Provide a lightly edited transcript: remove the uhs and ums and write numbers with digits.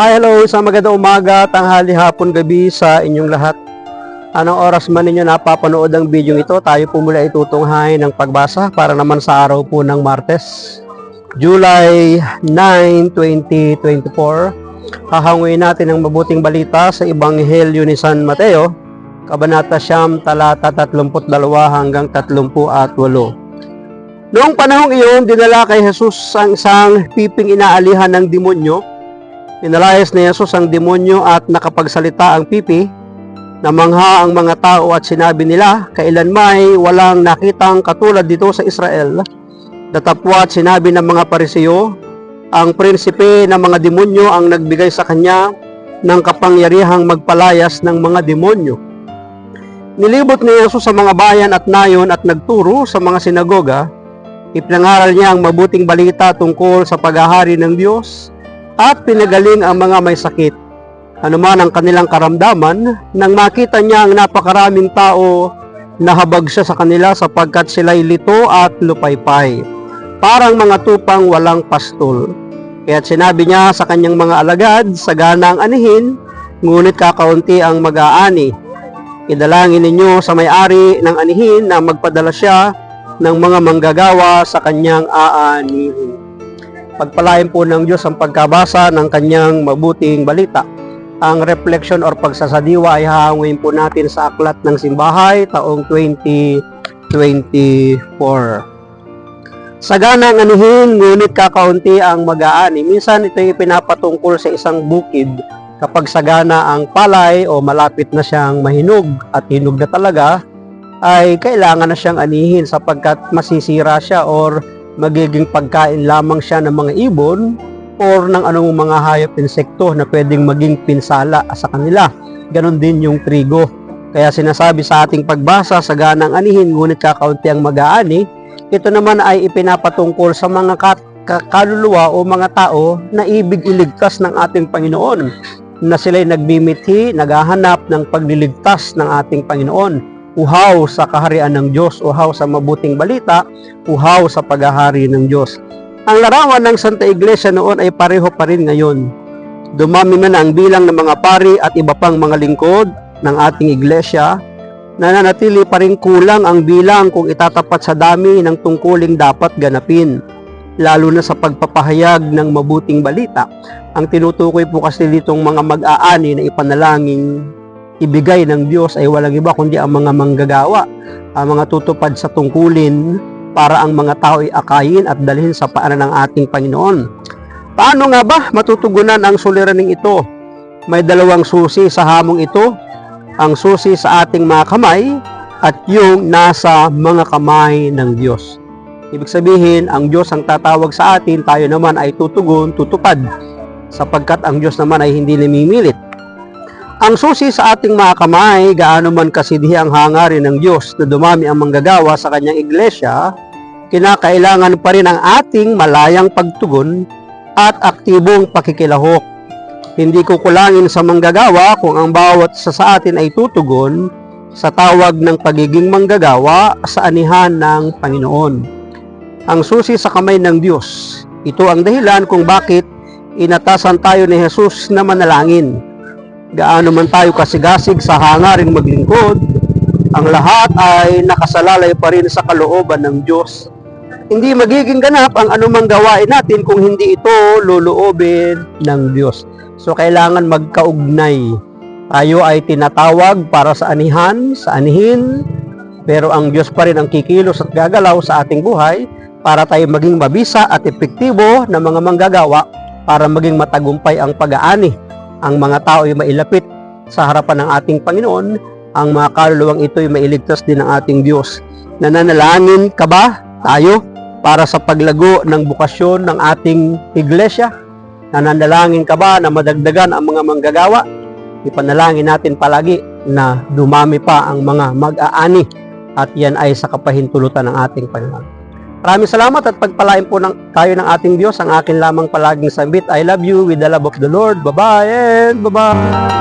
Hi, hello, isang magandang umaga, tanghali, hapon, gabi sa inyong lahat. Anong oras man ninyo napapanood ang video ito, tayo po mula itutunghay ng pagbasa para naman sa araw po ng Martes, July 9, 2024. Hahanguin natin ang mabuting balita sa Ebanghelyo ni San Mateo, Kabanata 9, talata 32 hanggang 38. Noong panahong iyon, dinala kay Jesus ang isang piping inaalihan ng demonyo. Pinalayas ni Jesus ang demonyo at nakapagsalita ang pipi. Namangha ang mga tao at sinabi nila, kailanmay walang nakitang katulad dito sa Israel. Datapwat sinabi ng mga Pariseo, ang prinsipe ng mga demonyo ang nagbigay sa kanya ng kapangyarihang magpalayas ng mga demonyo. Nilibot ni Jesus sa mga bayan at nayon at nagturo sa mga sinagoga. Ipinangaral niya ang mabuting balita tungkol sa paghahari ng Diyos at pinagaling ang mga may sakit. Anuman ang kanilang karamdaman, nang makita niya ang napakaraming tao, nahabag siya sa kanila sapagkat sila'y lito at lupaypay, parang mga tupang walang pastol. Kaya't sinabi niya sa kanyang mga alagad, sagana ang anihin, ngunit kakaunti ang mag-aani. Idalangin ninyo sa may-ari ng anihin na magpadala siya ng mga manggagawa sa kanyang aanihin. Pagpalain po ng Diyos ang pagkabasa ng kanyang mabuting balita. Ang reflection or pagsasadiwa ay hahanguin po natin sa Aklat ng Simbahay taong 2024. Sagana ang anihin, ngunit kakaunti ang mag-aani. Minsan ito ay pinapatungkol sa isang bukid kapag sagana ang palay o malapit na siyang mahinog at hinog na talaga, ay kailangan na siyang anihin sapagkat masisira siya or magiging pagkain lamang siya ng mga ibon or ng anong mga hayop, insekto na pwedeng maging pinsala sa kanila. Ganon din yung trigo. Kaya sinasabi sa ating pagbasa, sagana ang anihin, ngunit kakaunti ang mag-aani. Ito naman ay ipinapatungkol sa mga kaluluwa o mga tao na ibig iligtas ng ating Panginoon, na sila'y nagbimithi, naghahanap ng pagliligtas ng ating Panginoon. Uhaw sa kaharian ng Diyos, uhaw sa mabuting balita, uhaw sa paghahari ng Diyos. Ang larawan ng Santa Iglesia noon ay pareho pa rin ngayon. Dumami man ang bilang ng mga pari at iba pang mga lingkod ng ating iglesia, nananatili pa rin kulang ang bilang kung itatapat sa dami ng tungkuling dapat ganapin, lalo na sa pagpapahayag ng mabuting balita. Ang tinutukoy po kasi ditong mga mag-aani na ipanalangin ibigay ng Diyos ay walang iba kundi ang mga manggagawa, ang mga tutupad sa tungkulin para ang mga tao ay akayin at dalhin sa paanan ng ating Panginoon. Paano nga ba matutugunan ang suliraning ito? May dalawang susi sa hamong ito, ang susi sa ating mga kamay at yung nasa mga kamay ng Diyos. Ibig sabihin, ang Diyos ang tatawag sa atin, tayo naman ay tutugon, tutupad, sapagkat ang Diyos naman ay hindi namimilit. Ang susi sa ating mga kamay, gaano man kasidhi ang hangarin ng Diyos na dumami ang manggagawa sa kanyang iglesia, kinakailangan pa rin ang ating malayang pagtugon at aktibong pakikilahok. Hindi kukulangin sa manggagawa kung ang bawat isa sa atin ay tutugon sa tawag ng pagiging manggagawa sa anihan ng Panginoon. Ang susi sa kamay ng Diyos, ito ang dahilan kung bakit inatasan tayo ni Jesus na manalangin. Gaano man tayo kasigasig sa hangaring maglingkod, ang lahat ay nakasalalay pa rin sa kalooban ng Diyos. Hindi magiging ganap ang anumang gawain natin kung hindi ito loloobin ng Diyos. So kailangan magkaugnay. Tayo ay tinatawag para sa anihan, sa anihin, pero ang Diyos pa rin ang kikilos at gagalaw sa ating buhay para tayo maging mabisa at epektibo na mga manggagawa para maging matagumpay ang pag-aani. Ang mga tao ay mailapit sa harapan ng ating Panginoon, ang mga kaluluwang ito ay mailigtas din ng ating Diyos. Nananalangin ka ba tayo para sa paglago ng bukasyon ng ating iglesia? Nananalangin ka ba na madagdagan ang mga manggagawa? Ipanalangin natin palagi na dumami pa ang mga mag-aani at yan ay sa kapahintulutan ng ating Panginoon. Maraming salamat at pagpalain po tayo ng ating Diyos. Ang akin lamang palaging sambit, I love you with the love of the Lord. Bye-bye and bye-bye.